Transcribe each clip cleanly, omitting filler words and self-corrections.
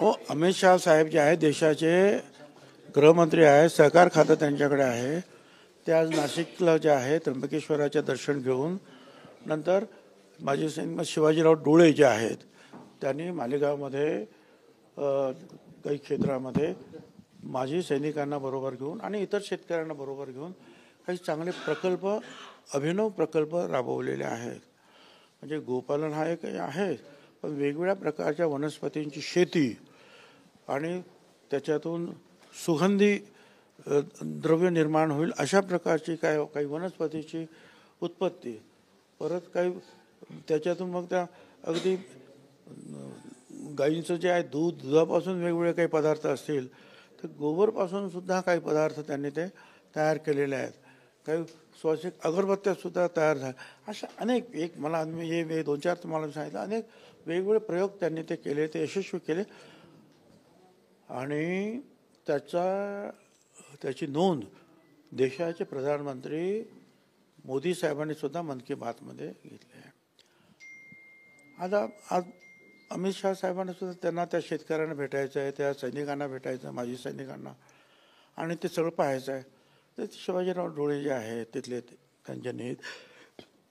हो, अमित शाह साहेब जे आहे देशाचे गृहमंत्री आहे, सहकार खातं त्यांच्याकडे आहे. ते आज नाशिकला जे आहे त्र्यंबकेश्वराचे दर्शन घेऊन नंतर माजी सैनिक शिवाजीराव डोळे जे आहेत त्यांनी मालेगावमध्ये काही क्षेत्रामध्ये माजी सैनिकांना बरोबर घेऊन आणि इतर शेतकऱ्यांना बरोबर घेऊन काही चांगले प्रकल्प, अभिनव प्रकल्प राबवलेले आहेत. म्हणजे गोपालन हा एक आहे, पण वेगवेगळ्या प्रकारच्या वनस्पतींची शेती आणि त्याच्यातून सुगंधी द्रव्य निर्माण होईल अशा प्रकारची काही वनस्पतीची उत्पत्ती, परत काही त्याच्यातून मग त्या अगदी गाईंचं जे आहे दुधापासून वेगवेगळे काही पदार्थ असतील तर गोबरपासून सुद्धा काही पदार्थ त्यांनी ते तयार केलेले आहेत. काही स्वासिक अगरबत्त्यासुद्धा तयार झाल्या. अशा अनेक मला हे 2-4 तुम्हाला सांगितलं, अनेक वेगवेगळे प्रयोग त्यांनी ते केले, ते यशस्वी केले. आणि त्याची नोंद देशाचे प्रधानमंत्री मोदी साहेबांनी सुद्धा मन की बातमध्ये घेतली आहे. आज अमित शाह साहेबांना सुद्धा त्यांना त्या शेतकऱ्यांना भेटायचं आहे, त्या सैनिकांना भेटायचं आहे, माजी सैनिकांना, आणि ते सगळं पाहायचं आहे. तर शिवाजीराव डोळे जे आहे तिथले त्यांच्यानी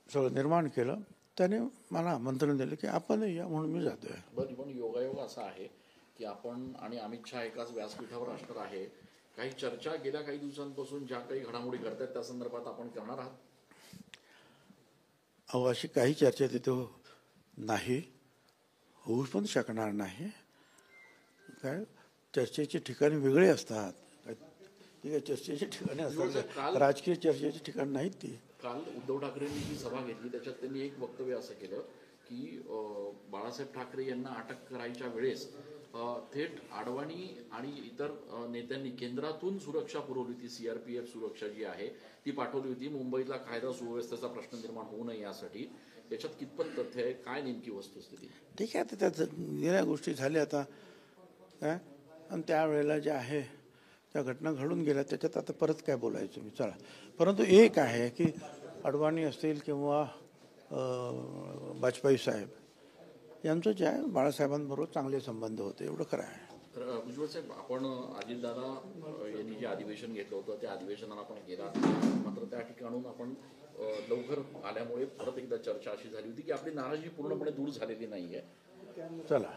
सगळं निर्माण केलं. त्याने मला आमंत्रण दिलं की आपण या, म्हणून मी जातोय. बरं, पण योगायोग असा आहे की आपण आणि अमित शहा एकाच व्यासपीठावर असणार आहे. काही चर्चा गेल्या काही दिवसांपासून ज्या काही घडामोडी घडतात त्या संदर्भात आपण करणार आहात? अशी काही चर्चा तिथे नाही, होऊ पण शकणार नाही. काय चर्चेची ठिकाणी वेगळे असतात, ठीक आहे, चर्चेची ठिकाणी असतात, राजकीय चर्चेची ठिकाण नाहीत ती. काल उद्धव ठाकरेंनी जी सभा घेतली त्याच्यात त्यांनी एक वक्तव्य असं केलं की बाळासाहेब ठाकरे यांना अटक करायच्या वेळेस थेट आडवाणी आणि इतर नेत्यांनी केंद्रातून सुरक्षा पुरवली होती. CRPF सुरक्षा जी आहे ती पाठवली होती मुंबईतला कायदा सुव्यवस्थेचा प्रश्न निर्माण होऊ नये यासाठी. याच्यात कितपत तथ्य आहे, काय नेमकी वस्तुस्थिती? ठीक आहे, तर त्यात गेल्या गोष्टी झाल्या आता काय, आणि त्यावेळेला जे आहे त्या घटना घडून गेल्या, त्याच्यात आता परत काय बोलायचं मी, चला. परंतु एक आहे की अडवाणी असतील किंवा वाजपेयी साहेब यांचं जे आहे बाळासाहेबांबरोबर चांगले संबंध होते, एवढं खरं आहे. तर भुजबळ साहेब, आपण अजितदादा यांनी जे अधिवेशन घेतलं होतं त्या अधिवेशनाला आपण गेला, मात्र त्या ठिकाणून आपण लवकर आल्यामुळे परत एकदा चर्चा अशी झाली होती की आपली नाराजी पूर्णपणे दूर झालेली नाही आहे. चला.